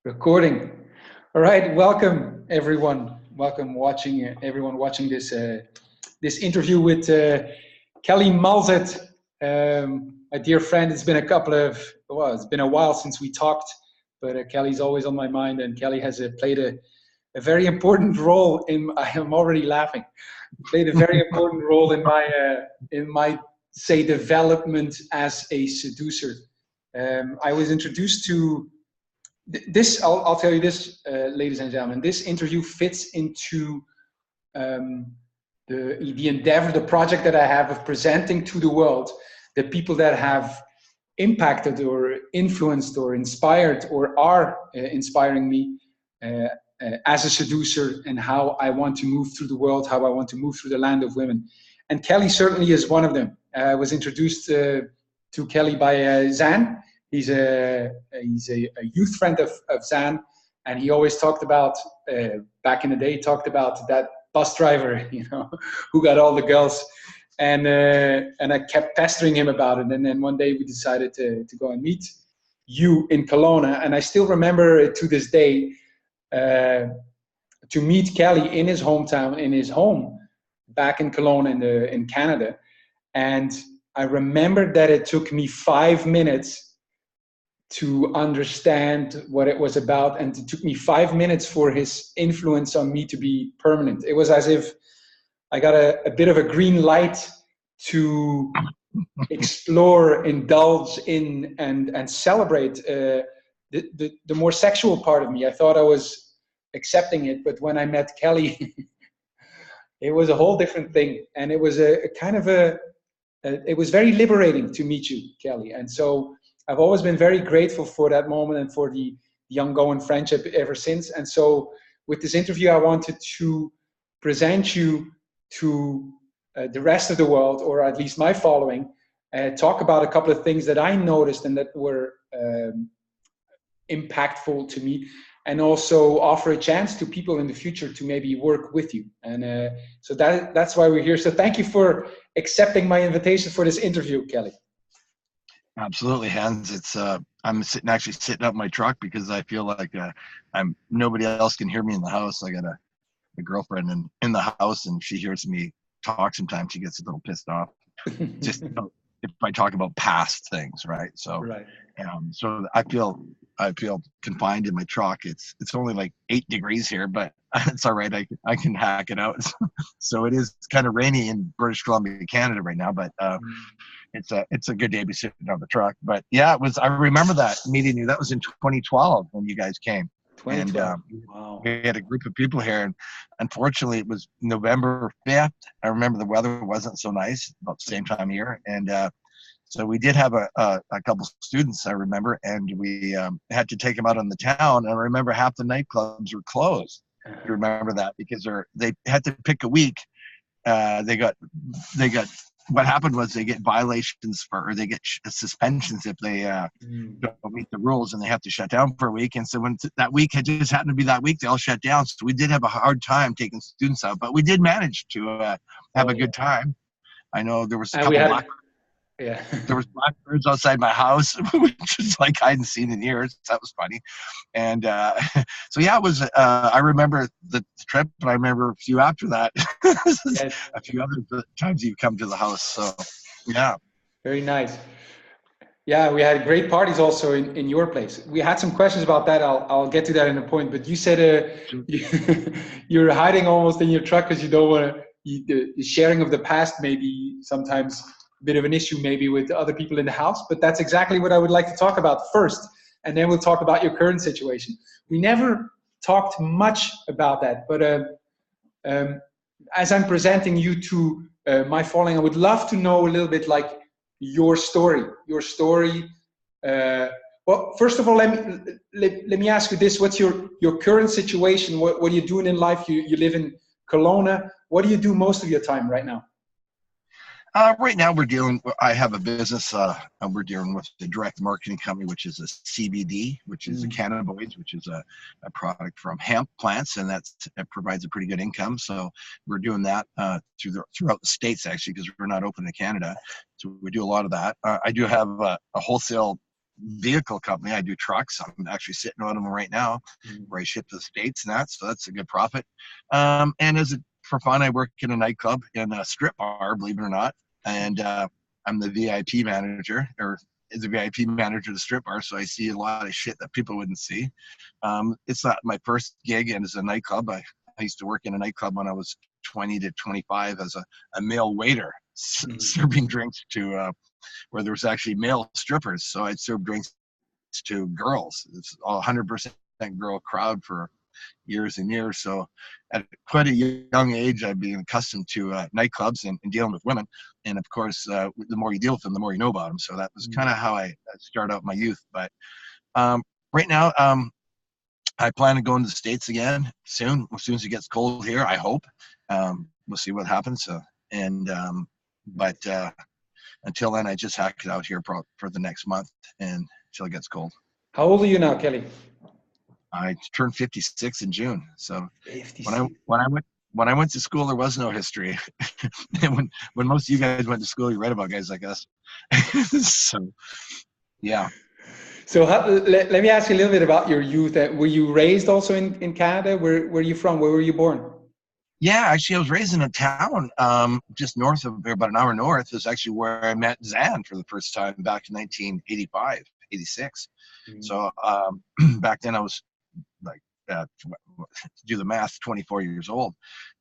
Recording. All right, welcome everyone. Welcome everyone watching this this interview with Kelly Mulzet, my dear friend. It's been it's been a while since we talked, but Kelly's always on my mind, and Kelly has played a very important role in. I am already laughing. Played a very important role in my say development as a seducer. I was introduced to this. I'll tell you this, ladies and gentlemen. This interview fits into the endeavor, the project that I have of presenting to the world the people that have impacted or influenced or inspired or are inspiring me as a seducer, and how I want to move through the world, how I want to move through the land of women. And Kelly certainly is one of them. I was introduced to Kelly by Zan. He's a youth friend of Zan, and he always talked about back in the day. Talked about that bus driver, who got all the girls, and I kept pestering him about it. And then one day we decided to go and meet you in Kelowna, and I still remember it to this day. To meet Kelly in his hometown, in his home back in Kelowna in Canada, and I remember that it took me 5 minutes to understand what it was about, and it took me 5 minutes for his influence on me to be permanent. It was as if I got a bit of a green light to explore, indulge in, and celebrate the more sexual part of me. I thought I was accepting it, but when I met Kelly, it was a whole different thing, and it was it was very liberating to meet you, Kelly. And so I've always been very grateful for that moment and for the ongoing friendship ever since. And so with this interview, I wanted to present you to the rest of the world, or at least my following, talk about a couple of things that I noticed and that were impactful to me, and also offer a chance to people in the future to maybe work with you. And so that's why we're here. So thank you for accepting my invitation for this interview, Kelly. Absolutely, Hans. It's I'm actually sitting up in my truck because I feel like nobody else can hear me in the house. I got a girlfriend in the house, and she hears me talk sometimes. She gets a little pissed off. Just if I talk about past things, right? So, right. So I feel confined in my truck. It's only like 8 degrees here, but it's all right. I can hack it out. So it is kind of rainy in British Columbia, Canada right now, but it's a good day to be sitting on the truck. But yeah, it was. I remember that meeting you. That was in 2012 when you guys came. 2012. And Wow. We had a group of people here, and unfortunately it was November 5th. I remember the weather wasn't so nice, about the same time of year, and so we did have a couple students, I remember, and we had to take them out on the town. And I remember half the nightclubs were closed. You remember that because they had to pick a week. They got what happened was they get violations or they get suspensions if they don't meet the rules, and they have to shut down for a week. And so when that week had just happened to be that week, they all shut down. So we did have a hard time taking students out, but we did manage to have a good time. I know there was a couple there was blackbirds outside my house, which is like I hadn't seen in years. That was funny. And so yeah, it was. I remember the trip, and I remember a few after that. Yes. A few other times you've come to the house. So yeah, very nice. Yeah, we had great parties also in your place. We had some questions about that. I'll get to that in a point. But you said you're hiding almost in your truck because you don't want to. The sharing of the past maybe sometimes a bit of an issue maybe with other people in the house, but that's exactly what I would like to talk about first, and then we'll talk about your current situation. We never talked much about that, but as I'm presenting you to my following, I would love to know a little bit like your story. Well, first of all, let me ask you this: what's your current situation? What are you doing in life? You live in Kelowna. What do you do most of your time right now? Right now I have a business, and we're dealing with the direct marketing company, which is a CBD, which is a cannabinoids, which is a product from hemp plants, and it provides a pretty good income. So we're doing that throughout the States, actually, because we're not open to Canada. So we do a lot of that. I do have a wholesale vehicle company. I do trucks. I'm actually sitting on them right now, where I ship to the States and that. So that's a good profit. And for fun, I work in a nightclub in a strip bar, believe it or not. And I'm the VIP manager, or is a VIP manager of the strip bar. So I see a lot of shit that people wouldn't see. It's not my first gig, and it's a nightclub. I used to work in a nightclub when I was 20 to 25 as a male waiter, serving drinks to where there was actually male strippers. So I'd serve drinks to girls. It's all 100% girl crowd for years and years. So at quite a young age, I'd been accustomed to nightclubs and dealing with women. And of course, the more you deal with them, the more you know about them. So that was kind of how I started out my youth. But right now, I plan to go into the States again soon, as soon as it gets cold here, I hope. We'll see what happens. But until then, I just hack it out here for the next month and until it gets cold. How old are you now, Kelly? I turned 56 in June. So 56. when I went to school, there was no history. when most of you guys went to school, you read about guys like us. So, yeah. So let me ask you a little bit about your youth. Were you raised also in Canada? Where are you from? Where were you born? Yeah, actually, I was raised in a town just north of there, about an hour north. Is actually where I met Zan for the first time back in 1985, 86. So back then I was like, do the math, 24 years old.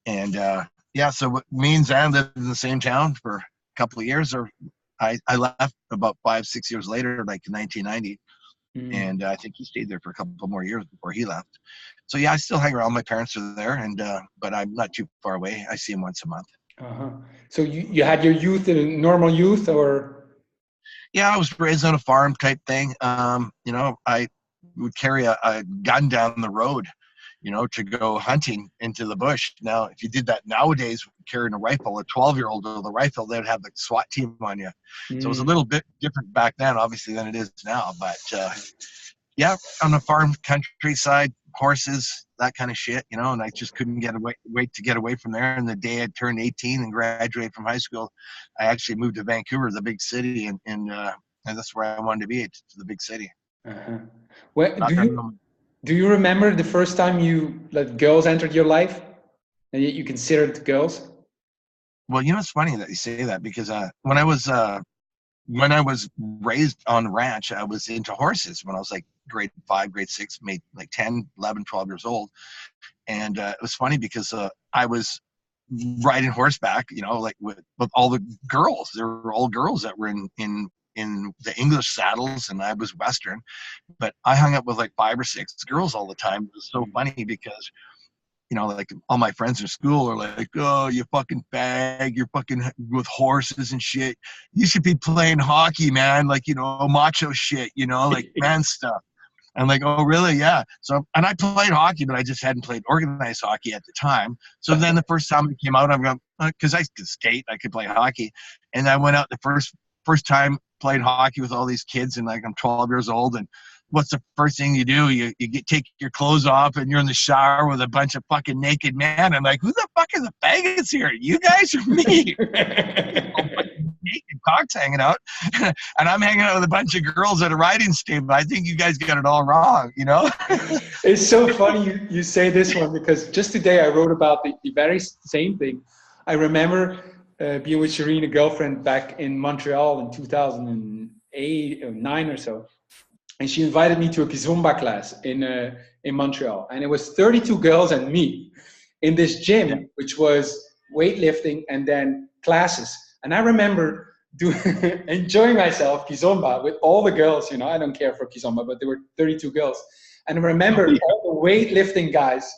And yeah, so me and Zan lived in the same town for a couple of years. Or I left about 5-6 years later, like in 1990. And I think he stayed there for a couple more years before he left. So yeah, I still hang around. My parents are there, and but I'm not too far away. I see him once a month. So you had your youth in a normal youth, or? Yeah, I was raised on a farm type thing. You know, I would carry a gun down the road, you know, to go hunting into the bush. Now, if you did that nowadays, carrying a rifle, a 12-year-old with a rifle, they'd have the SWAT team on you. So it was a little bit different back then, obviously, than it is now. But yeah, on the farm countryside, horses, that kind of shit, you know, and I just couldn't wait to get away from there. And the day I turned 18 and graduated from high school, I actually moved to Vancouver, the big city, and that's where I wanted to be, to the big city. Well, do you remember the first time girls entered your life, and you considered girls? Well, you know, it's funny that you say that, because when I was raised on ranch, I was into horses when I was like grade 5, grade 6, maybe like 10, 11, 12 years old. And it was funny because I was riding horseback, you know, like with all the girls. There were all girls that were in the English saddles, and I was Western, but I hung up with like 5 or 6 girls all the time. It was so funny because, you know, like all my friends in school are like, oh, you fucking fag, you're fucking with horses and shit. You should be playing hockey, man. Like, you know, macho shit, you know, like man stuff. I'm like, oh, really? Yeah. So, and I played hockey, but I just hadn't played organized hockey at the time. So then the first time it came out, I'm going, because I could skate, I could play hockey. And I went out the first time, played hockey with all these kids, and like I'm 12 years old, and what's the first thing you do? You take your clothes off, and you're in the shower with a bunch of fucking naked men. I'm like, who the fuck are the faggots here? You guys or me? Naked cocks hanging out, and I'm hanging out with a bunch of girls at a riding stable. I think you guys got it all wrong, you know? It's so funny you say this one, because just today I wrote about the very same thing. I remember being with Shireen, a girlfriend, back in Montreal in 2008 or 9 or so. And she invited me to a Kizomba class in Montreal. And it was 32 girls and me in this gym, which was weightlifting and then classes. And I remember enjoying myself, Kizomba, with all the girls. You know, I don't care for Kizomba, but there were 32 girls. And I remember all the weightlifting guys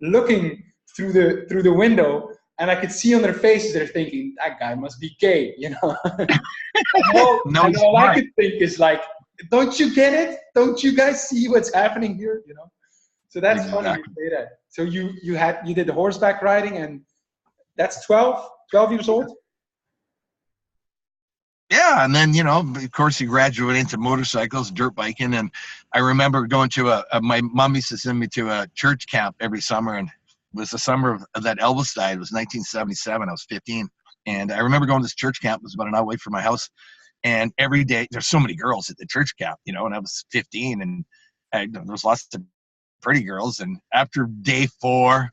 looking through the window, and I could see on their faces they're thinking, that guy must be gay, you know. and all I could think is like, don't you get it? Don't you guys see what's happening here? You know. So that's funny you say that. So you did the horseback riding, and that's 12 years old? Yeah, and then, you know, of course, you graduate into motorcycles, dirt biking, and I remember going to my mom used to send me to a church camp every summer, and it was the summer of that Elvis died. It was 1977. I was 15, and I remember going to this church camp. It was about an hour away from my house, And every day, there's so many girls at the church camp, you know, and I was 15, and there was lots of pretty girls. And after day 4,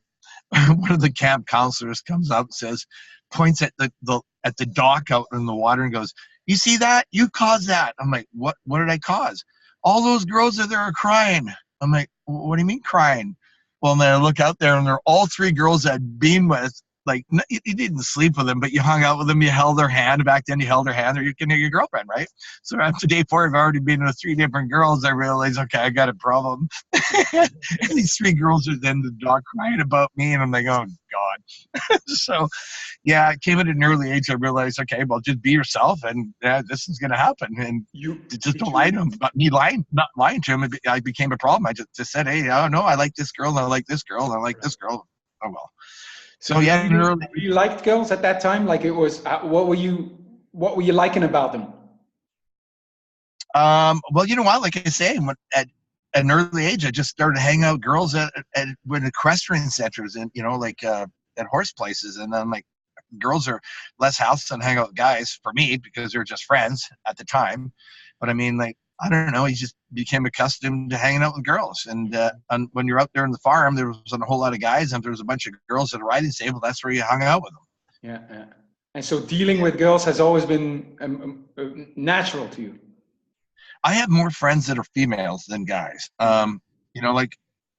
one of the camp counselors comes up and says, points at the dock out in the water and goes, "You see that? You caused that." I'm like, what did I cause? "All those girls are there are crying." I'm like, "What do you mean crying?" Well, and then I look out there, and they're all 3 girls I'd been with. Like, you didn't sleep with them, but you hung out with them, you held their hand. Back then, you held their hand, or you can hear your girlfriend, right? So after day 4, I've already been with 3 different girls. I realized, okay, I got a problem. And these 3 girls are then the dock crying about me, and I'm like, oh, God. So, yeah, it came at an early age. I realized, okay, well, just be yourself, and this is going to happen. And just don't lie to him. But me not lying to him, I became a problem. I just said, hey, oh, no, I like this girl, and I like this girl, and I like this girl. Oh, well. So yeah, you liked girls at that time? Like, it was, what were you liking about them? Well, you know what? Like I say, at an early age, I just started hanging out with girls at equestrian centers, and, you know, like at horse places. And I'm like, girls are less house than hang out with guys for me, because they're just friends at the time. But I mean, like, I don't know, you just became accustomed to hanging out with girls. And when you're out there in the farm, there wasn't a whole lot of guys, and there was a bunch of girls at a riding stable. That's where you hung out with them. Yeah. And so dealing with girls has always been natural to you. I have more friends that are females than guys. You know, like,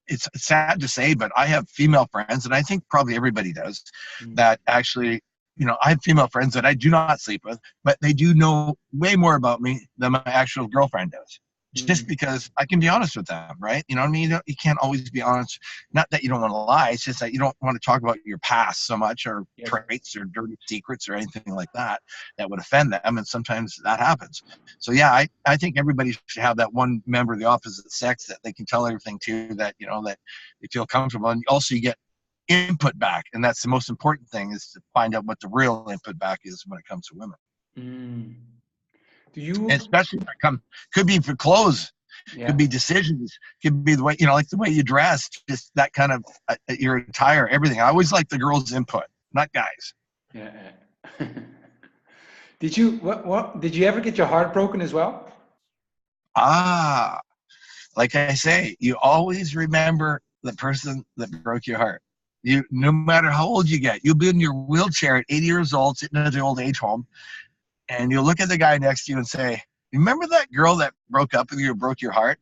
it's sad to say, but I have female friends, and I think probably everybody does, that actually, you know, I have female friends that I do not sleep with, but they do know way more about me than my actual girlfriend does. Just because I can be honest with them, right? You know what I mean? You can't always be honest. Not that you don't want to lie. It's just that you don't want to talk about your past so much, or traits, or dirty secrets, or anything like that would offend them. And sometimes that happens. So yeah, I think everybody should have that one member of the opposite sex that they can tell everything to, that, you know, that they feel comfortable. And also you get input back. And that's the most important thing, is to find out what the real input back is when it comes to women. Do you, and especially when it could be for clothes, could be decisions, could be the way, you know, like the way you dress, just that kind of your attire, everything. I always like the girls' input, not guys. Yeah. Did you did you ever get your heart broken as well? Like I say, you always remember the person that broke your heart. You, no matter how old you get, you'll be in your wheelchair at 80 years old, sitting at the old age home, and you'll look at the guy next to you and say, remember that girl that broke up with you or broke your heart?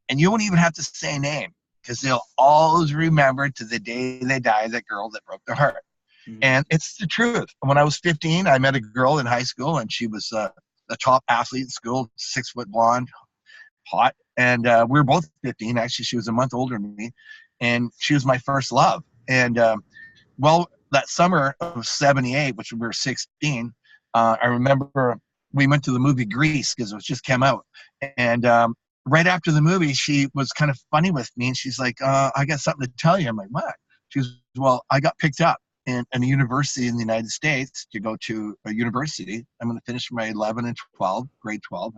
And you won't even have to say a name, because they'll always remember to the day they die that girl that broke their heart. And it's the truth. When I was 15, I met a girl in high school, and she was a top athlete in school, 6 foot blonde, hot. And we were both 15. Actually, she was a month older than me, and she was my first love. And well, that summer of '78, which we were 16, I remember we went to the movie Grease, because it was just came out. And right after the movie, she was kind of funny with me, and she's like, I got something to tell you. I'm like, what? She was, well, I got picked up in a university in the United States to go to a university. I'm going to finish my 11 and 12, grade 12,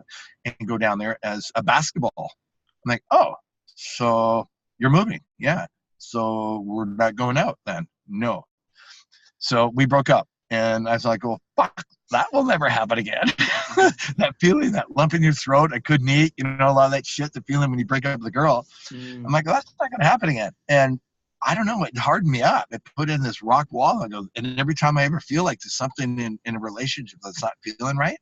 and go down there as a basketball. I'm like, oh, so you're moving? Yeah. So we're not going out then? No. So we broke up, and I was like, oh, fuck, that will never happen again. That feeling, that lump in your throat, I couldn't eat, you know, a lot of that shit, the feeling when you break up with a girl. I'm like, well, that's not going to happen again. And I don't know, it hardened me up. It put in this rock wall. And every time I ever feel like there's something in a relationship that's not feeling right,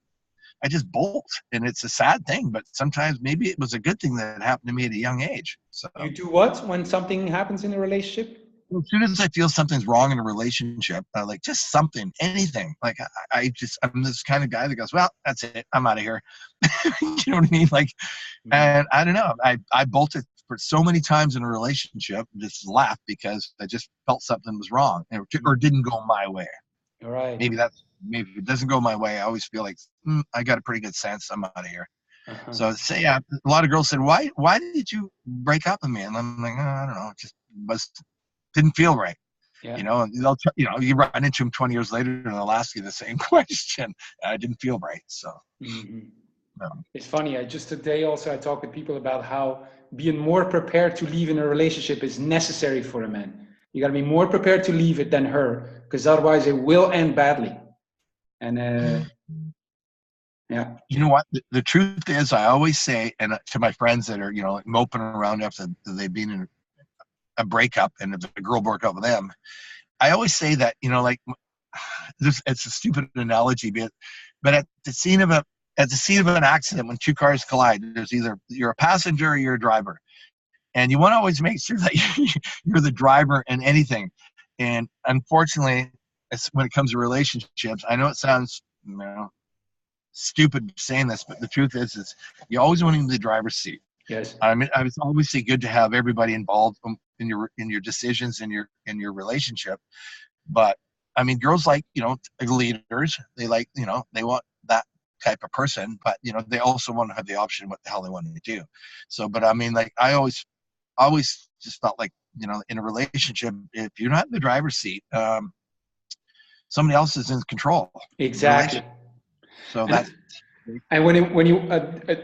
I just bolt. And it's a sad thing, but sometimes maybe it was a good thing that happened to me at a young age. So you do what when something happens in a relationship? As soon as I feel something's wrong in a relationship, like just something, anything, like I'm this kind of guy that goes, well, that's it, I'm out of here. You know what I mean? Like, and I don't know, I bolted for so many times in a relationship, just laughed because I just felt something was wrong, or didn't go my way. Right. Maybe if it doesn't go my way, I always feel like I got a pretty good sense, I'm out of here. So say, yeah, a lot of girls said, why did you break up with me? And I'm like, I don't know, it just didn't feel right. You know, and you run into them 20 years later, and they'll ask you the same question. I didn't feel right. So it's funny. Just today also, I talk with people about how being more prepared to leave in a relationship is necessary for a man. You got to be more prepared to leave it than her, because otherwise it will end badly. And Yeah. You know what? The truth is, I always say, and to my friends that are, you know, like moping around after they've been in a breakup and if the girl broke up with them, I always say that, you know, like this, it's a stupid analogy, but at the scene of an accident, when two cars collide, there's either you're a passenger or you're a driver, and you want to always make sure that you're the driver in anything. And unfortunately, when it comes to relationships, I know it sounds, you know, stupid saying this, but the truth is you always want to be in the driver's seat. Yes. I mean, it's obviously good to have everybody involved in your decisions in your relationship, but I mean, girls like, you know, leaders. They like, you know, they want that type of person, but you know, they also want to have the option what the hell they want to do. So, but I mean, like I always just felt like, you know, in a relationship, if you're not in the driver's seat, somebody else is in control. Exactly. So that's. And when you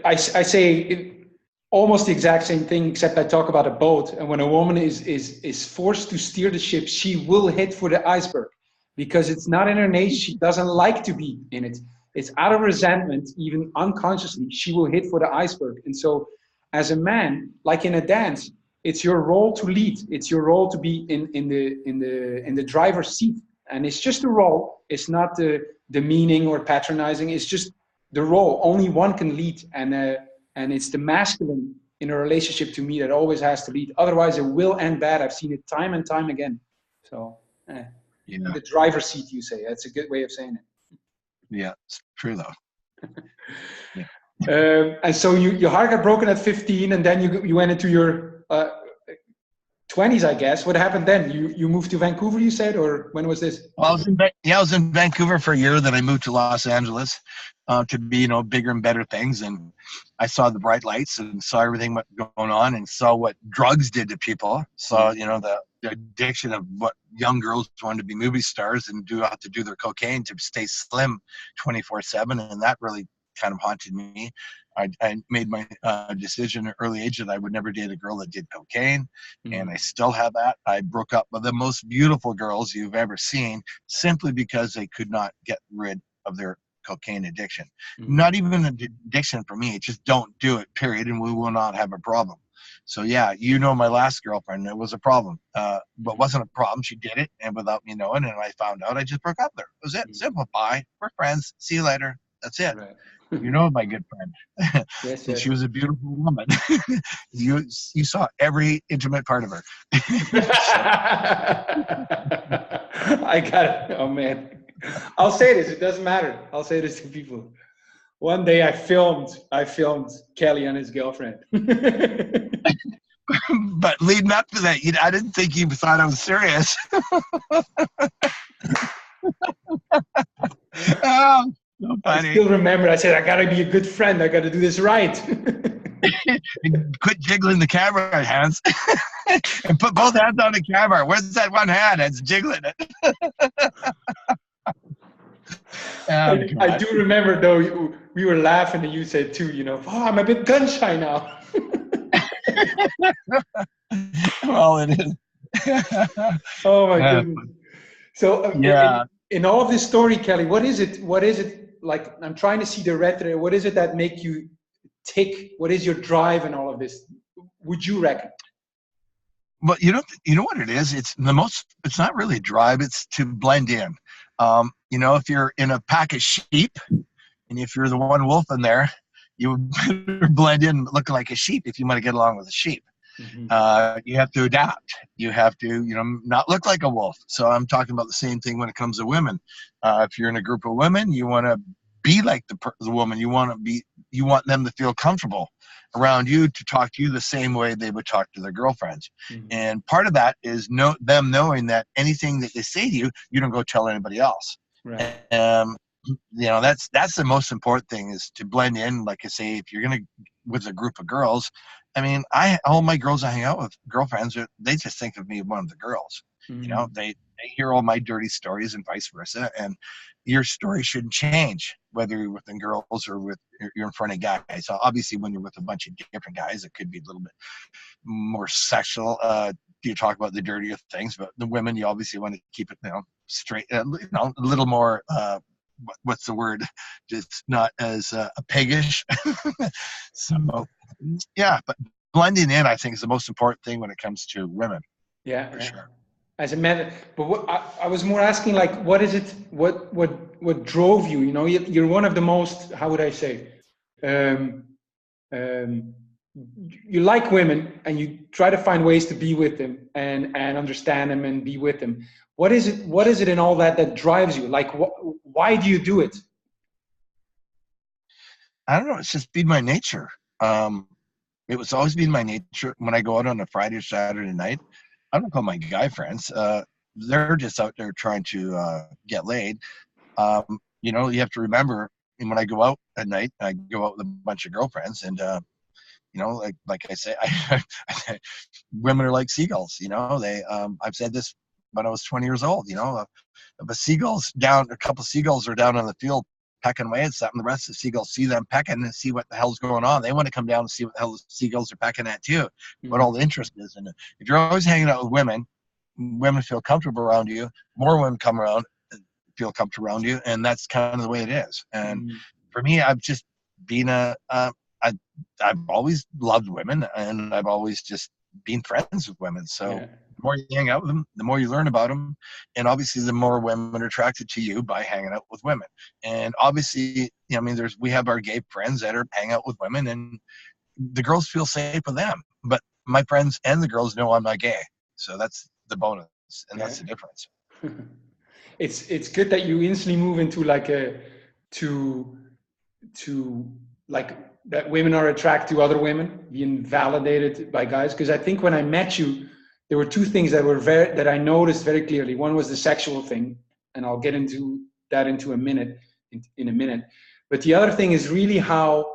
I say almost the exact same thing, except I talk about a boat. And when a woman is forced to steer the ship, she will hit for the iceberg because it's not in her nature. She doesn't like to be in it. It's out of resentment, even unconsciously, she will hit for the iceberg. And so as a man, like in a dance, it's your role to lead. It's your role to be in the driver's seat. And it's just a role. It's not the demeaning or patronizing. It's just the role. Only one can lead, and it's the masculine in a relationship, to me, that always has to lead. Otherwise, it will end bad. I've seen it time and time again. So, Yeah. the driver's seat, you say. That's a good way of saying it. Yeah, it's true though. Yeah. And so your heart got broken at 15, and then you went into your 20s, I guess. What happened then? You moved to Vancouver, you said, or when was this? Well, I was in Vancouver for a year. Then I moved to Los Angeles to be, you know, bigger and better things. And I saw the bright lights and saw everything going on, and saw what drugs did to people. Saw, you know, the addiction of what young girls wanted to be movie stars and have to do their cocaine to stay slim 24/7, and that really kind of haunted me. I made my decision at an early age that I would never date a girl that did cocaine, and I still have that. I broke up with the most beautiful girls you've ever seen simply because they could not get rid of their cocaine addiction. Not even an addiction for me. Just don't do it, period, and we will not have a problem. So yeah, you know, my last girlfriend, it was a problem, but wasn't a problem. She did it, and without me knowing, and I found out, I just broke up with her. It was it. Simple. Bye. We're friends. See you later. That's it. Right. You know, my good friend. Yes, And yes. she was a beautiful woman. you saw every intimate part of her. I got it. Oh man, I'll say this. It doesn't matter. I'll say this to people. One day I filmed Kelly and his girlfriend. But leading up to that, I didn't think you thought I was serious. Oh, so funny. I still remember. I said, I gotta be a good friend. I gotta do this right. Quit jiggling the camera hands and put both hands on the camera. Where's that one hand that's jiggling it? I do remember, though, we were laughing and you said too, you know, oh, I'm a bit gun shy now. Well, it is. Oh my goodness. So yeah. in all of this story, Kelly, what is it like? I'm trying to see the red thread. What is it that make you tick? What is your drive in all of this? Would you reckon? Well, you know what it is? It's not really drive. It's to blend in. You know, if you're in a pack of sheep and if you're the one wolf in there, you better blend in looking like a sheep if you want to get along with a sheep. You have to adapt. You have to, you know, not look like a wolf. So I'm talking about the same thing when it comes to women. If you're in a group of women, you want to be like the woman. You want them to feel comfortable around you, to talk to you the same way they would talk to their girlfriends. And part of that is them knowing that anything that they say to you, you don't go tell anybody else. Right. You know, that's the most important thing, is to blend in. Like I say, if you're gonna with a group of girls, I mean, all my girls I hang out with, girlfriends, they just think of me as one of the girls. You know, they hear all my dirty stories and vice versa. And your story shouldn't change whether you're with girls or you're in front of guys. So obviously, when you're with a bunch of different guys, it could be a little bit more sexual. You talk about the dirtier things, but the women, you obviously want to keep it, you know, straight, you know, a little more what's the word? Just not as piggish. So yeah, but blending in, I think, is the most important thing when it comes to women. Yeah, For yeah. sure. As a man, but what I was more asking, like, what is it? What drove you? You know, you're one of the most. How would I say? Um, um, you like women, and you try to find ways to be with them and understand them and be with them. What is it? What is it in all that drives you? Like, why do you do it? I don't know. It's just been my nature. It was always been my nature. When I go out on a Friday or Saturday night, I don't call my guy friends. They're just out there trying to get laid. You know, you have to remember, and when I go out at night, I go out with a bunch of girlfriends, and you know, like I say, women are like seagulls. You know, I've said this when I was 20 years old. You know, if a couple of seagulls are down on the field pecking away at something, the rest of the seagulls see them pecking and see what the hell's going on. They want to come down and see what the hell the seagulls are pecking at too, what all the interest is. And if you're always hanging out with women, women feel comfortable around you. More women come around, feel comfortable around you, and that's kind of the way it is. And for me, I've just been I've always loved women, and I've always just been friends with women. So Yeah. the more you hang out with them, the more you learn about them, and obviously the more women are attracted to you by hanging out with women. And obviously, you know, I mean, we have our gay friends that are hang out with women, and the girls feel safe with them. But my friends and the girls know I'm not gay, so that's the bonus, and Yeah. that's the difference. It's good that you instantly move into like to like that women are attracted to other women, being validated by guys. Because I think when I met you, there were two things that I noticed very clearly. One was the sexual thing, and I'll get into that into a minute in a minute. But the other thing is really how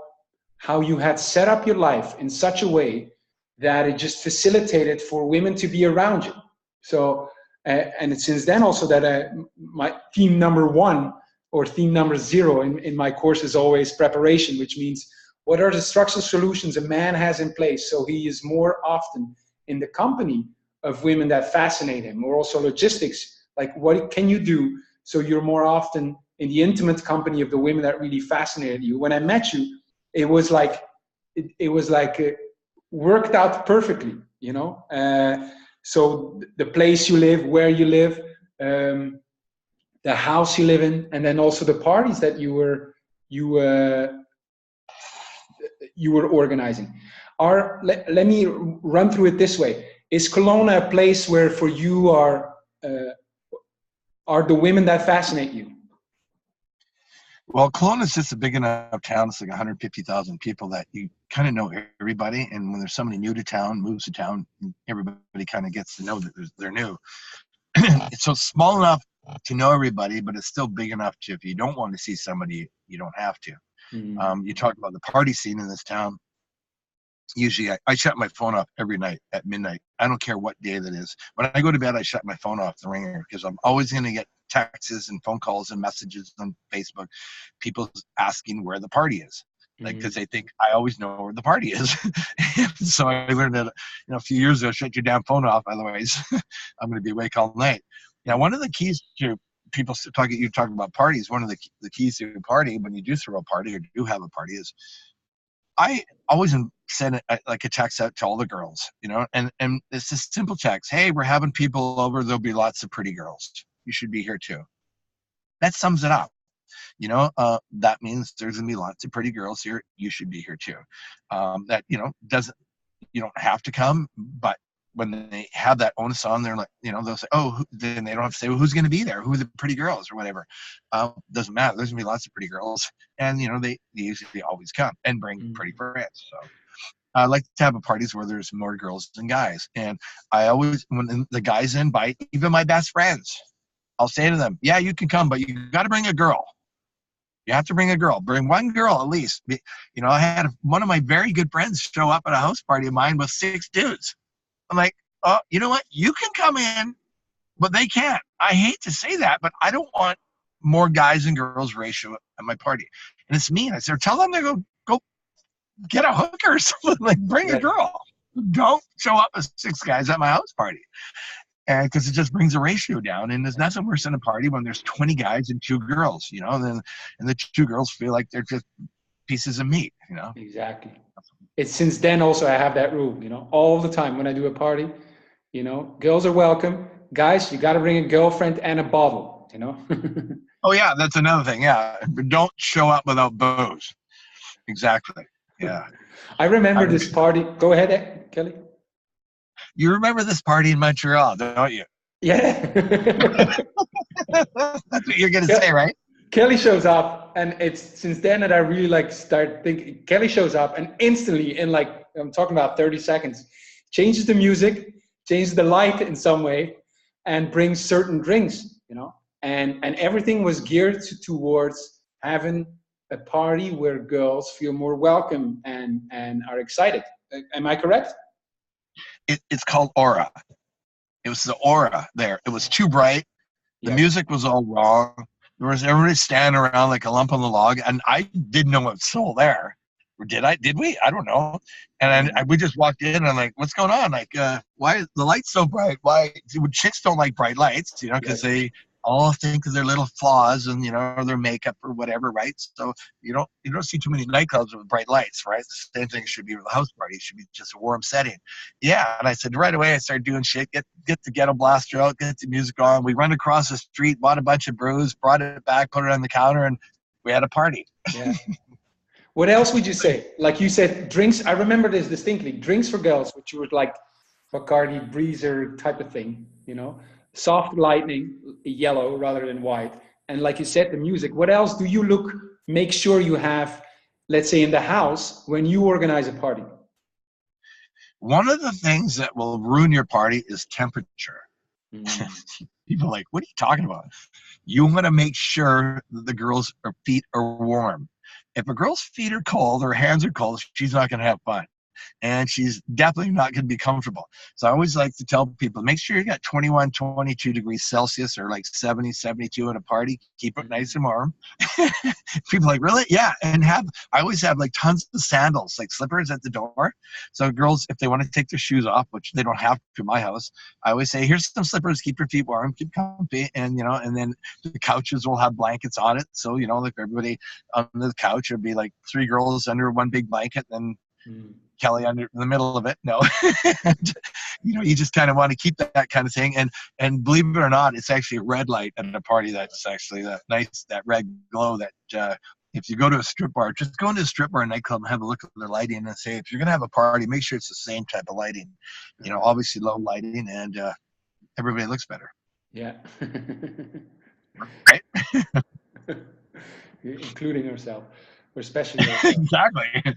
you had set up your life in such a way that it just facilitated for women to be around you. So and since then also that my theme number one or theme number zero in my course is always preparation, which means what are the structural solutions a man has in place so he is more often in the company of women that fascinate him, or also logistics, like what can you do so you're more often in the intimate company of the women that really fascinated you. When I met you, it was like worked out perfectly, you know. So the place you live, where you live, the house you live in, and then also the parties that you were organizing. Let me run through it this way. Is Kelowna a place where for you are the women that fascinate you? Well, Kelowna is just a big enough town. It's like 150,000 people that you kind of know everybody. And when there's somebody new to town, moves to town, everybody kind of gets to know that they're new. It's so small enough to know everybody, but it's still big enough to, if you don't want to see somebody, you don't have to. You talk about the party scene in this town. Usually I shut my phone off every night at midnight. I don't care what day that is. When I go to bed, I shut my phone off the ringer because I'm always going to get texts and phone calls and messages on Facebook, people asking where the party is. Like, because they think I always know where the party is. So I learned that, a few years ago, shut your damn phone off. Otherwise, I'm going to be awake all night. Now, one of the keys to people talking about parties, one of the keys to a party, when you do throw a party or do have a party, is I always send like a text out to all the girls, and it's a simple text. Hey, we're having people over. There'll be lots of pretty girls. You should be here too. That sums it up. That means there's gonna be lots of pretty girls here. You should be here too. That doesn't, you don't have to come, but when they have that onus on, they're like, they'll say, oh, then they don't have to say, well, who's going to be there? Who are the pretty girls or whatever? Doesn't matter. There's going to be lots of pretty girls. And, they usually always come and bring pretty friends. So I like to have parties where there's more girls than guys. And I always, when the guys invite, even my best friends, I'll say to them, yeah, you can come, but you got to bring a girl. You have to bring a girl. Bring one girl at least. I had one of my very good friends show up at a house party of mine with 6 dudes. I'm like, oh, you know what? You can come in, but they can't. I hate to say that, but I don't want more guys and girls ratio at my party. And it's mean. I said, tell them to go get a hooker or something. Like, bring a girl. Don't show up with 6 guys at my house party. And because it just brings the ratio down, and there's nothing worse than a party when there's 20 guys and 2 girls, you know, and the 2 girls feel like they're just pieces of meat, you know. Exactly. It's since then also I have that rule, you know, all the time when I do a party, you know, girls are welcome. Guys, you got to bring a girlfriend and a bottle, you know. Oh yeah, that's another thing. Yeah, but don't show up without booze. Exactly. Yeah. I remember this party. Go ahead, Kelly. You remember this party in Montreal, don't you? Yeah. That's what you're gonna say, right? Kelly shows up, and it's since then that I really like start thinking. Kelly shows up, and instantly, in like I'm talking about 30 seconds, changes the music, changes the light in some way, and brings certain drinks, you know, and everything was geared towards having a party where girls feel more welcome and are excited. Am I correct? It's called aura. It was the aura there. It was too bright. The music was all wrong. There was everybody standing around like a lump on the log, and I didn't know what soul there. Or did I? Did we? I don't know. And we just walked in, and I'm like, "What's going on? Like, why is the light so bright? Why? Chicks don't like bright lights, you know, because they all think of their little flaws and, you know, their makeup or whatever, right? So you don't see too many nightclubs with bright lights, right? The same thing should be with a house party. It should be just a warm setting. Yeah, and I said right away, I started doing shit. Get the ghetto blaster out, get the music on. We run across the street, bought a bunch of brews, brought it back, put it on the counter, and we had a party. Yeah. What else would you say? Like you said, drinks. I remember this distinctly. Drinks for girls, which was like Bacardi Breezer type of thing, you know, soft lightning, yellow rather than white. And like you said, the music. What else do you make sure you have, let's say, in the house when you organize a party? One of the things that will ruin your party is temperature. People are like, what are you talking about? You want to make sure that the girls' feet are warm. If a girl's feet are cold, her hands are cold, she's not going to have fun. And she's definitely not going to be comfortable. So I always like to tell people, make sure you got 21, 22 degrees Celsius or like 70, 72 at a party. Keep it nice and warm. People are like, really? Yeah. And I always have like tons of sandals, like slippers at the door. So girls, if they want to take their shoes off, which they don't have to in my house, I always say, here's some slippers, keep your feet warm, keep comfy. And, you know, and then the couches will have blankets on it. So, you know, like everybody on the couch would be like 3 girls under one big blanket and Kelly under in the middle of it. No, and, you know, you just kind of want to keep that kind of thing. And believe it or not, it's actually a red light at a party. That's actually that nice, that red glow that if you go to a strip bar, just go into a strip bar and nightclub and have a look at their lighting and say, if you're going to have a party, make sure it's the same type of lighting, you know, obviously low lighting, and everybody looks better. Yeah. Right. Including herself. Or especially yourself. Exactly.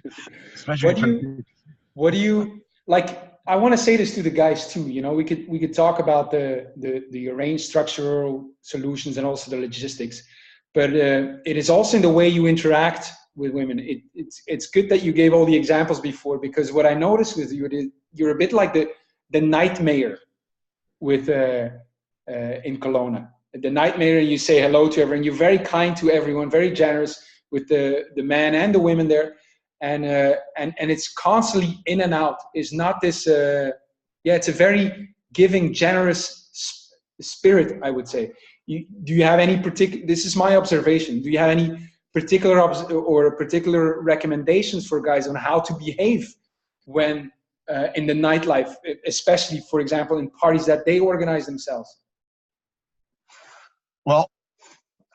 Especially what do you like? I want to say this to the guys too. You know, we could talk about the arranged structural solutions and also the logistics, but it is also in the way you interact with women. It's good that you gave all the examples before, because what I noticed with you, you're a bit like the night mayor with in Kelowna. The night mayor, you say hello to everyone. You're very kind to everyone, very generous with the men and the women there, and it's constantly in and out. It's not this it's a very giving, generous spirit, I would say. Do you have any particular, this is my observation, do you have any particular recommendations for guys on how to behave when in the nightlife, especially for example in parties that they organize themselves? Well,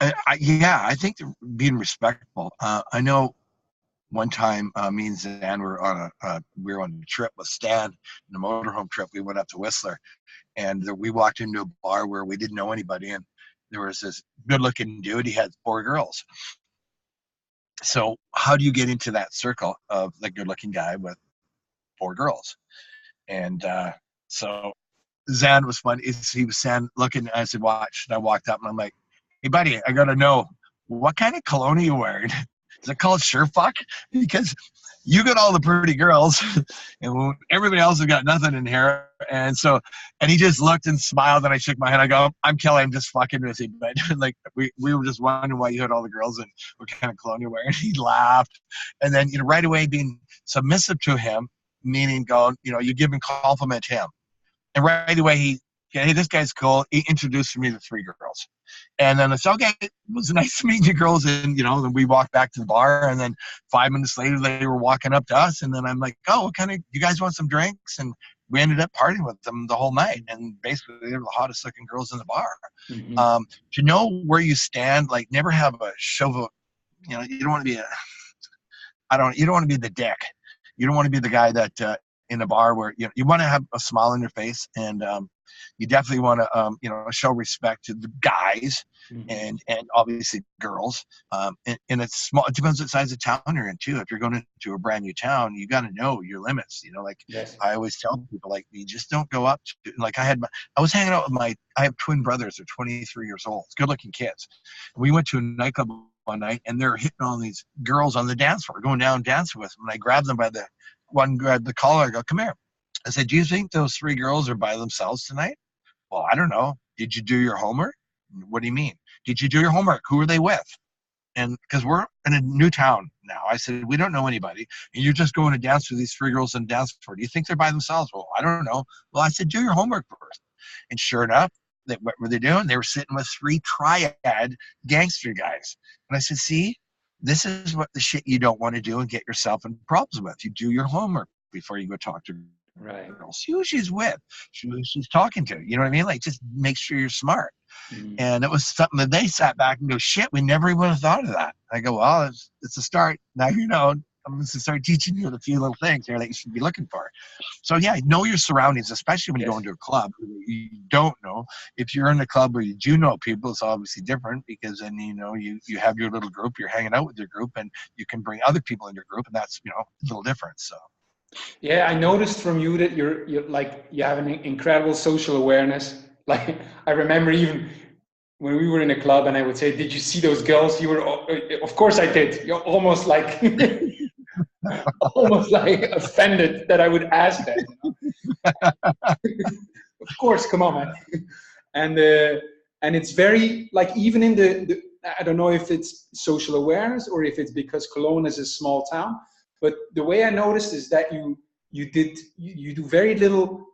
I think being respectful. I know one time me and Zan were on a trip with Stan, in a motorhome trip. We went up to Whistler, and we walked into a bar where we didn't know anybody, and there was this good-looking dude. He had 4 girls. So how do you get into that circle of the good-looking guy with 4 girls? And so Zan was funny. He was looking. I said, "Watch." And I walked up, and I'm like, "Hey, buddy, I gotta know, what kind of cologne are you wearing? Is it called Surefuck? Because you got all the pretty girls, and everybody else has got nothing in here." And he just looked and smiled, and I shook my head. I go, "I'm Kelly. I'm just fucking with you." But like we were just wondering why you had all the girls and what kind of cologne you're wearing. He laughed, and then, you know, right away being submissive to him, meaning going, you know, you give him compliment him. And right away, okay, hey, this guy's cool. He introduced me to 3 girls. And then it's okay. It was nice to meet you girls. And, then we walked back to the bar. And then 5 minutes later, they were walking up to us. And then I'm like, oh, what kind of, you guys want some drinks? And we ended up partying with them the whole night. And basically, they were the hottest looking girls in the bar. Mm-hmm. To know where you stand, like never have a show, you don't want to be you don't want to be the dick. You don't want to be the guy that in a bar where, you want to have a smile on your face, and you definitely want to, show respect to the guys and obviously girls. And it's small. It depends what size of town you're in too. If you're going into a brand new town, you got to know your limits. Like Yes. I always tell people, like, you just don't go up to, like I was hanging out with I have twin brothers. They're 23 years old. Good looking kids. We went to a nightclub one night, and they're hitting all these girls on the dance floor, going down dancing with them. And I grabbed them by grabbed the collar. I go, come here. I said, do you think those 3 girls are by themselves tonight? Well, I don't know. Did you do your homework? What do you mean? Did you do your homework? Who are they with? And because we're in a new town now, I said, we don't know anybody. And you're just going to dance with these 3 girls on the dance floor. Do you think they're by themselves? Well, I don't know. Well, I said, do your homework first. And sure enough, what were they doing? They were sitting with 3 triad gangster guys. And I said, see, this is what the shit you don't want to do and get yourself in problems with. You do your homework before you go talk to girls. See who she's with, who she's talking to. You know what I mean? Like, just make sure you're smart. And it was something that they sat back and go, shit, we never even would have thought of that. I go, well, it's a start. Now you know. I'm going to start teaching you the few little things here that you should be looking for. So, yeah, know your surroundings, especially when you go into a club. You don't know. If you're in a club where you do know people, it's obviously different, because then, you have your little group, you're hanging out with your group, and you can bring other people in your group, and that's, a little different. So. Yeah, I noticed from you that you're like, you have an incredible social awareness. Like, I remember even when we were in a club and I would say, did you see those girls? You were, of course I did. You're almost like, almost like offended that I would ask that. Of course, come on, man. And it's very, like, even in the I don't know if it's social awareness or if it's because Kelowna is a small town, but the way I noticed is that you do very little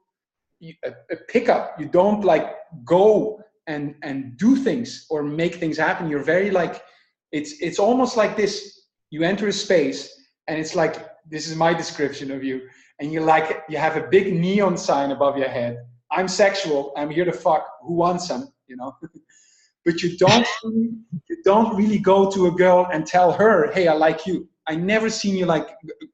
a pickup. You don't like go and do things or make things happen. You're very like, it's almost like this. You enter a space and it's like, this is my description of you. And you have a big neon sign above your head. I'm sexual. I'm here to fuck. Who wants some? But you don't really go to a girl and tell her, hey, I like you. I never seen you, like,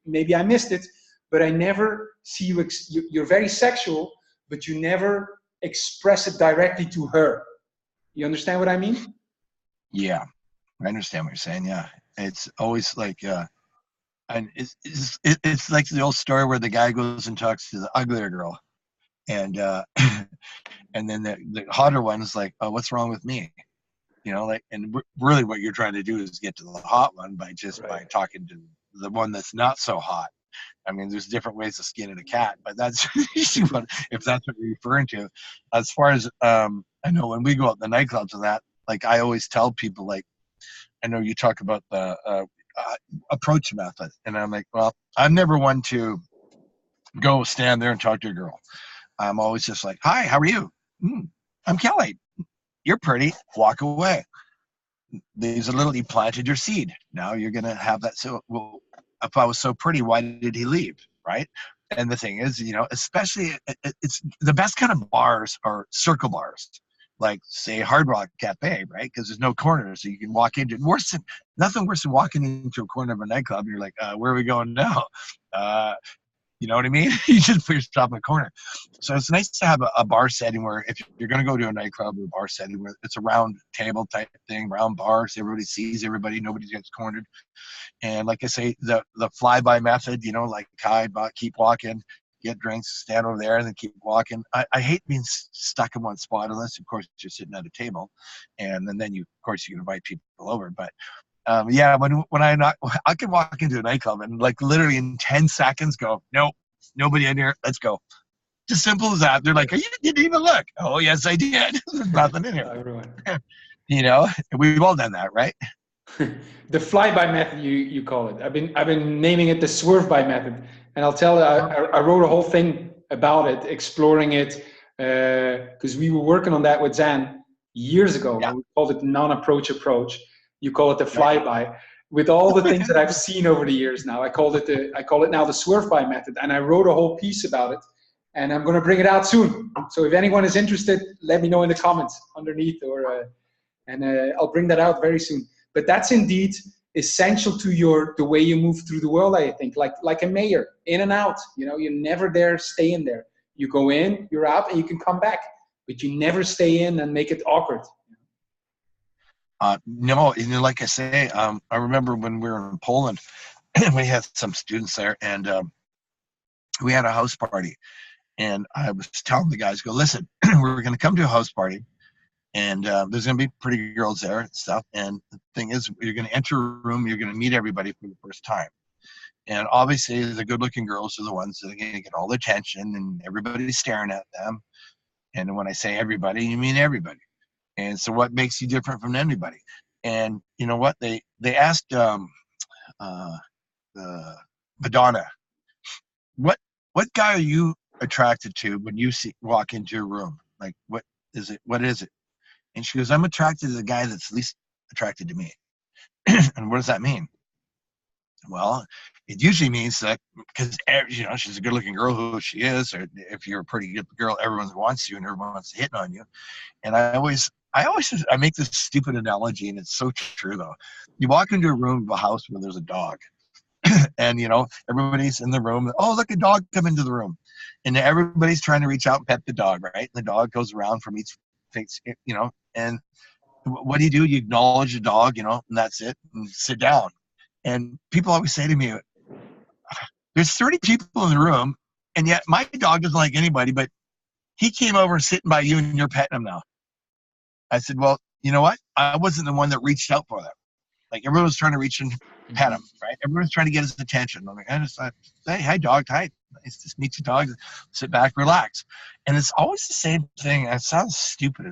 maybe I missed it, but I never see you. You're very sexual, but you never express it directly to her. You understand what I mean? Yeah, I understand what you're saying. Yeah, it's always like, and it's like the old story where the guy goes and talks to the uglier girl, and and then the hotter one is like, oh, what's wrong with me? And really what you're trying to do is get to the hot one by talking to the one that's not so hot. I mean, there's different ways of skinning a cat, but that's usually if that's what you're referring to. As far as I know, when we go out the nightclubs and that, like, I always tell people, like, I know you talk about the approach method, and I'm like, well, I'm never one to go stand there and talk to a girl. I'm always just like, hi, how are you? I'm Kelly. You're pretty. Walk away. There's a little, you planted your seed. Now you're going to have that. So, well, if I was so pretty, why did he leave? Right. And the thing is, especially it's the best kind of bars are circle bars, like, say, Hard Rock Cafe, right? Because there's no corners, so you can walk into. Nothing worse than walking into a corner of a nightclub and you're like, where are we going now? You know what I mean? You just put yourself in a corner. So it's nice to have a bar setting where, if you're going to go to a nightclub or a bar setting, where it's a round table type thing, round bars, everybody sees everybody, nobody gets cornered. And like I say, the flyby method, like, hi, keep walking, get drinks, stand over there, and then keep walking. I hate being stuck in one spot, unless, of course, you're sitting at a table, and then you, of course, you can invite people over. But yeah, when I can walk into a nightclub and, like, literally in 10 seconds go, nope, nobody in here, let's go. Just simple as that. They're like, you didn't even look. Oh, yes, I did. There's nothing in here. Everyone. We've all done that, right? The flyby method, you call it. I've been naming it the swerve by method. And I'll tell you, I wrote a whole thing about it, exploring it, because we were working on that with Zan years ago. Yeah. We called it the non-approach approach. You call it the Right. flyby. With all the things that I've seen over the years now, I call it now the swerve by method, and I wrote a whole piece about it, and I'm going to bring it out soon. So if anyone is interested, let me know in the comments underneath, and I'll bring that out very soon. But that's indeed essential to the way you move through the world. I think like a mayor, in and out. You're never there staying there. You go in, you're out, and you can come back, but you never stay in and make it awkward. No, like I say, I remember when we were in Poland, we had some students there, and we had a house party. And I was telling the guys, go, listen, we're going to come to a house party, and there's going to be pretty girls there and stuff. And the thing is, you're going to enter a room, you're going to meet everybody for the first time. And obviously, the good-looking girls are the ones that are going to get all the attention, and everybody's staring at them. And when I say everybody, you mean everybody. And so what makes you different from anybody? And you know what? They asked Madonna, what guy are you attracted to when you walk into your room? Like, what is it? What is it? And she goes, I'm attracted to the guy that's least attracted to me. And what does that mean? Well, it usually means that because she's a good-looking girl, who she is, or if you're a pretty good girl, everyone wants you and everyone wants to hit on you. And I make this stupid analogy, and it's so true though. You walk into a room of a house where there's a dog, and everybody's in the room. Oh, look, a dog come into the room, and everybody's trying to reach out and pet the dog, right? And the dog goes around from each face, and what do? You acknowledge the dog, and that's it, and sit down. And people always say to me, there's 30 people in the room, and yet my dog doesn't like anybody, but he came over sitting by you and you're petting him now. I said, well, you know what? I wasn't the one that reached out for them. Like, everyone was trying to reach and pet him, right? Everyone was trying to get his attention. I'm like, I just thought, hey, hi, dog, hi. Nice to meet you, dog. Sit back, relax. And it's always the same thing. It sounds stupid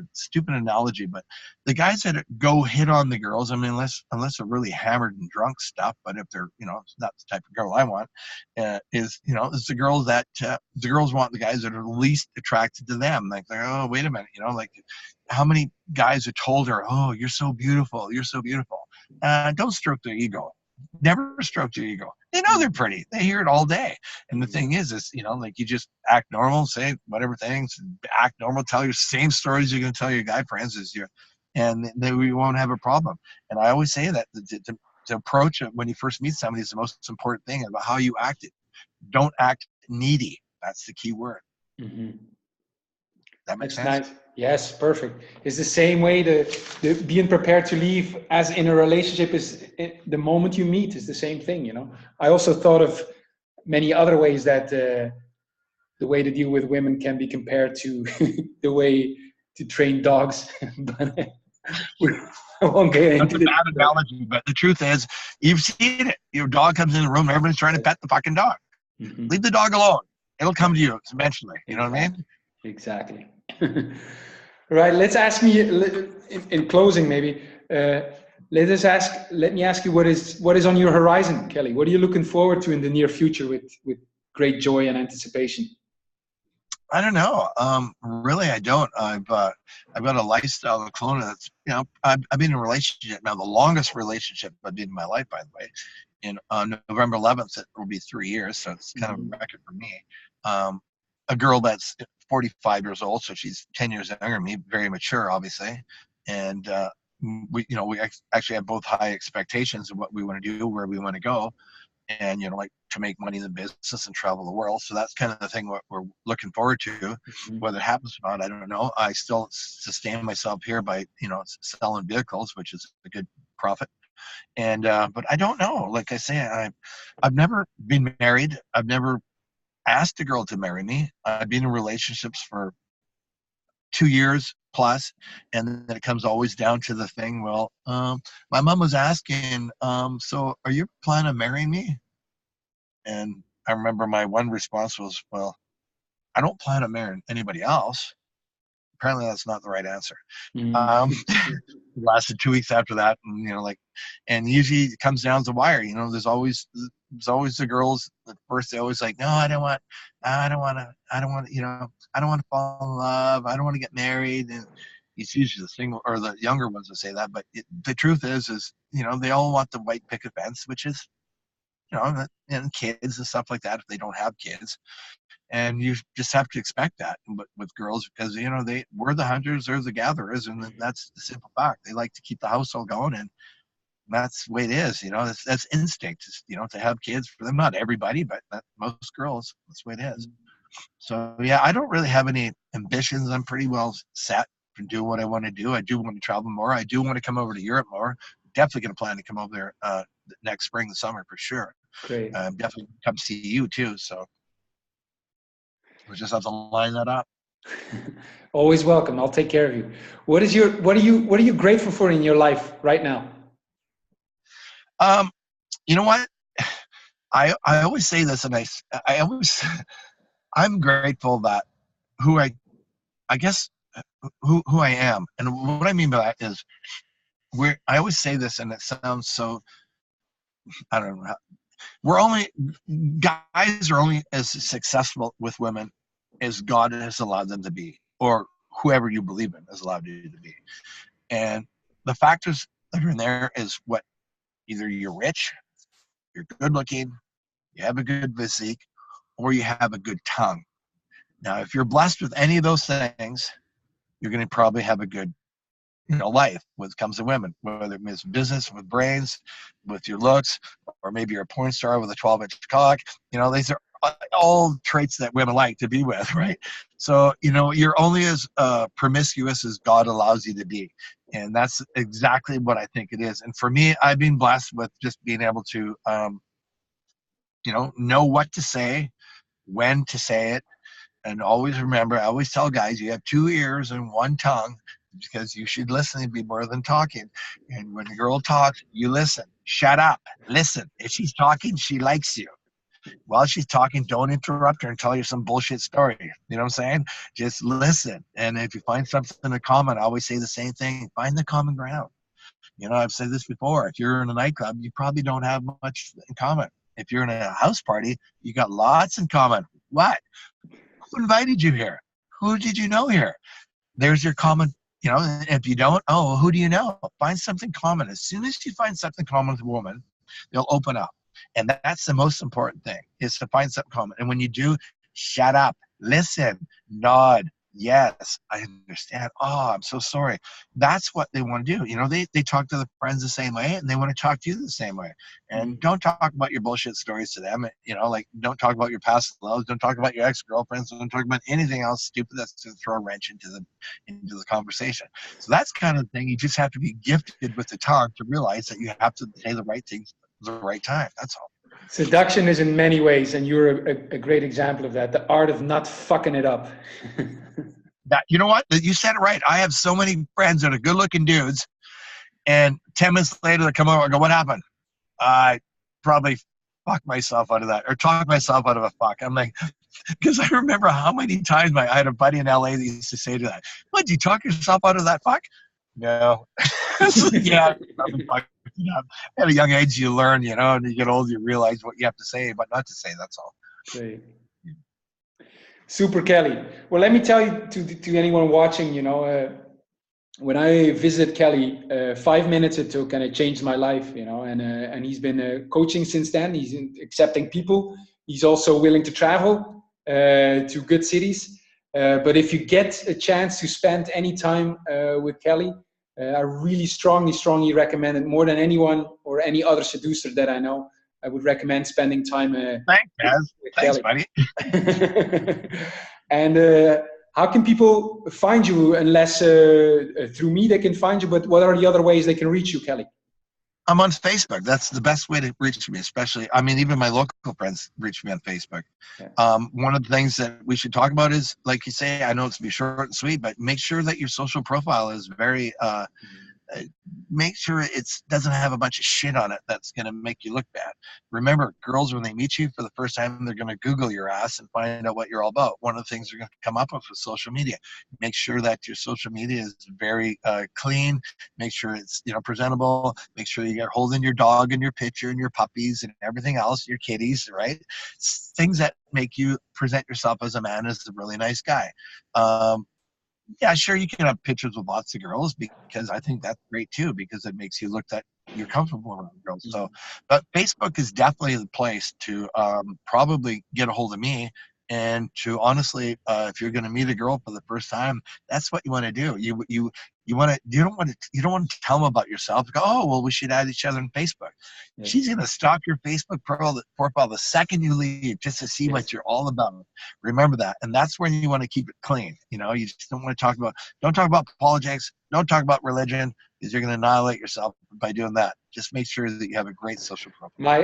analogy, but the guys that go hit on the girls, I mean, unless they're really hammered and drunk stuff, but if they're, it's not the type of girl I want, it's the girls that the girls want the guys that are least attracted to them. Like, oh, wait a minute, like, how many guys have told her, oh, you're so beautiful, you're so beautiful. Don't stroke their ego. Never stroke their ego. They know they're pretty. They hear it all day. And the thing is, like, you just act normal, say whatever things, act normal, tell your same stories you're going to tell your guy friends and then we won't have a problem. And I always say that to approach it when you first meet somebody is the most important thing about how you act it. Don't act needy. That's the key word. Mm-hmm. That makes That's sense. nice. Yes, perfect. It's the same way the being prepared to leave as in a relationship is the moment you meet is the same thing. I also thought of many other ways that the way to deal with women can be compared to the way to train dogs. But I won't get into That's a bad analogy, but the truth is, you've seen it. Your dog comes in the room, everybody's trying to pet the fucking dog. Mm-hmm. Leave the dog alone. It'll come to you eventually. You know what I mean? Exactly. Right. Let's ask me in closing, maybe. Let me ask you what is on your horizon, Kelly. What are you looking forward to in the near future with great joy and anticipation? I don't know. Really, I don't. I've got a lifestyle in Kelowna that's, I've been in a relationship now, the longest relationship I've been in my life, by the way. In November 11th, it will be 3 years, so it's kind of a record for me. A girl that's 45 years old, so she's 10 years younger than me, very mature, obviously. And we actually have both high expectations of what we want to do, where we want to go, and like to make money in the business and travel the world. So that's kind of the thing what we're looking forward to. Mm-hmm. Whether it happens or not, I don't know. I still sustain myself here by selling vehicles, which is a good profit. And but I don't know. Like I say, I've never been married. I've never asked a girl to marry me. I've been in relationships for 2 years plus, and then it comes always down to the thing. Well, my mom was asking, so are you planning on marrying me? And I remember my one response was, well, I don't plan on marrying anybody else. apparently that's not the right answer. Mm. Lasted 2 weeks after that, and and usually it comes down to the wire. There's always the girls at first. They always like, no, I don't want to fall in love. I don't want to get married. And it's usually the single or the younger ones that say that. But the truth is they all want the white picket fence, which is and kids and stuff like that if they don't have kids. And you just have to expect that with girls, because we're the hunters, they're the gatherers, and that's the simple fact. They like to keep the household going, and that's the way it is. That's instinct, to have kids for them. Not everybody, but most girls, that's the way it is. So yeah, I don't really have any ambitions. I'm pretty well set to do what I want to do. I do want to travel more. I do want to come over to Europe more. Definitely going to plan to come over there next spring, the summer for sure. Great. Definitely come see you too. So we just have to line that up. Always welcome. I'll take care of you. What are you grateful for in your life right now? You know what? I always say this, and I'm grateful that who I am, and what I mean by that is I always say this, and it sounds so, I don't know. Guys are only as successful with women as God has allowed them to be, or whoever you believe in has allowed you to be. And the factors that are in there is what either you're rich, you're good looking, you have a good physique, or you have a good tongue. Now, if you're blessed with any of those things, you're going to probably have a good life when it comes to women, whether it's business, with brains, with your looks, or maybe you're a porn star with a 12-inch cock. These are all traits that women like to be with, right? So, you're only as promiscuous as God allows you to be. And that's exactly what I think it is. And for me, I've been blessed with just being able to, know what to say, when to say it. And always remember, I always tell guys, you have 2 ears and 1 tongue, because you should listen and be more than talking. And when a girl talks, you listen. Shut up. Listen. If she's talking, she likes you. While she's talking, don't interrupt her and tell you some bullshit story. You know what I'm saying? Just listen. And if you find something in common, I always say the same thing. Find the common ground. I've said this before. If you're in a nightclub, you probably don't have much in common. If you're in a house party, you got lots in common. What? Who invited you here? Who did you know here? There's your common, if you don't, who do you know? Find something common. As soon as you find something common with a woman, they'll open up. And that's the most important thing, is to find something common. And when you do, shut up, listen, nod. Yes, I understand. Oh, I'm so sorry. That's what they want to do. They talk to the friends the same way, and they want to talk to you the same way. And don't talk about your bullshit stories to them. Don't talk about your past loves. Don't talk about your ex-girlfriends. Don't talk about anything else stupid that's to throw a wrench into the conversation. So that's kind of the thing. You just have to be gifted with the tongue to realize that you have to say the right things at the right time. That's all. Seduction is in many ways, and you're a great example of that. The art of not fucking it up. You know what? You said it right. I have so many friends that are good-looking dudes, and 10 minutes later they come over and go, "What happened?" I probably fucked myself out of that, or talked myself out of a fuck. I'm like, because I remember how many times I had a buddy in LA that used to say to that, "What, did you talk yourself out of that fuck?" No. Yeah, at a young age you learn, and you get older you realize what you have to say, but not to say. That's all. Great. Super, Kelly. Well, let me tell you to anyone watching, when I visited Kelly, 5 minutes it took, and it changed my life, and he's been coaching since then. He's accepting people. He's also willing to travel to good cities. But if you get a chance to spend any time with Kelly, I really strongly recommend it, more than anyone or any other seducer that I know. I would recommend spending time Thanks, with Thanks, Kelly. buddy. And how can people find you, unless through me they can find you, but what are the other ways they can reach you, Kelly? I'm on Facebook. That's the best way to reach me, especially, even my local friends reach me on Facebook. Yeah. One of the things that we should talk about is, like you say, I know it's to be short and sweet, but make sure that your social profile is very make sure it doesn't have a bunch of shit on it that's going to make you look bad. Remember, girls, when they meet you for the first time, they're going to Google your ass and find out what you're all about. One of the things they're going to come up with is social media. Make sure that your social media is very clean. Make sure it's presentable. Make sure you're holding your dog and your picture and your puppies and everything else, your kitties, right? Things that make you present yourself as a man, as a really nice guy. Yeah, sure, you can have pictures with lots of girls, because I think that's great too, because it makes you look that you're comfortable around girls. So, but Facebook is definitely the place to probably get a hold of me, and to honestly, if you're going to meet a girl for the first time, that's what you want to do. You don't want to tell them about yourself. Go, oh well, we should add each other on Facebook. Yes. She's going to stalk your Facebook profile the second you leave, just to see what you're all about. Remember that, and that's when you want to keep it clean. You just don't want to talk about politics. Don't talk about religion, because you're going to annihilate yourself by doing that. Just make sure that you have a great social profile.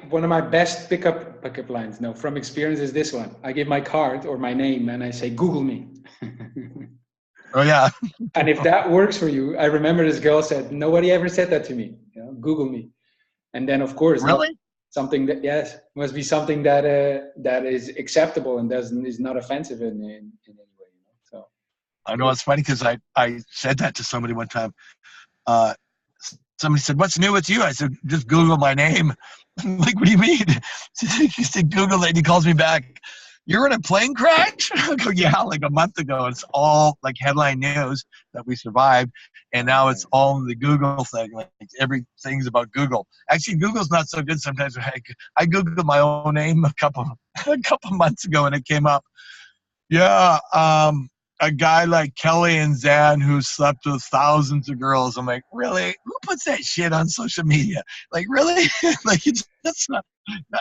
One of my best pickup lines, from experience, is this one. I give my card or my name and I say, Google me. Oh yeah. And if that works for you, I remember this girl said, nobody ever said that to me. Google me. And then of course, really, something that must be something that is acceptable and is not offensive in any way. So I know it's funny, because I said that to somebody one time. Somebody said, "What's new with you?" I said, "Just Google my name." Like, what do you mean? He said, "Google it." And he calls me back. "You're in a plane crash?" I go, "Yeah, like a month ago." It's all like headline news that we survived, and now it's all in the Google thing. Like, everything's about Google. Actually, Google's not so good sometimes. I Googled my own name a couple months ago, and it came up. Yeah, a guy like Kelly and Zan who slept with thousands of girls. I'm like, really? Who puts that shit on social media? Like, really? Like, that's not,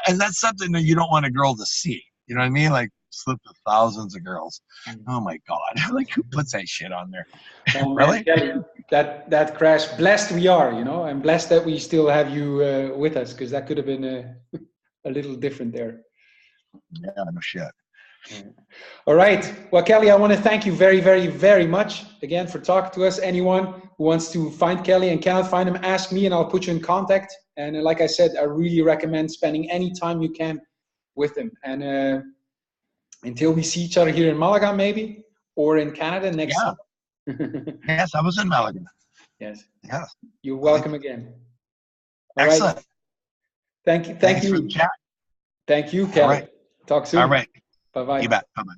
and that's something that you don't want a girl to see. You know what I mean? Like, slept with thousands of girls. Oh my God! Like, who puts that shit on there? Oh, really? Man, Kelly, that crash. Blessed we are, I'm blessed that we still have you with us, because that could have been a little different there. Yeah, no shit. All right. Well, Kelly, I want to thank you very, very, very much again for talking to us. Anyone who wants to find Kelly and cannot find him, ask me and I'll put you in contact. And like I said, I really recommend spending any time you can with him. And until we see each other here in Malaga, maybe, or in Canada next summer. Yes, I was in Malaga. Yes. Yeah. You're welcome again. All Excellent. Right. Thank you. Thanks for the chat. Thank you, Kelly. All right. Talk soon. All right. Bye-bye. You bet. Bye-bye.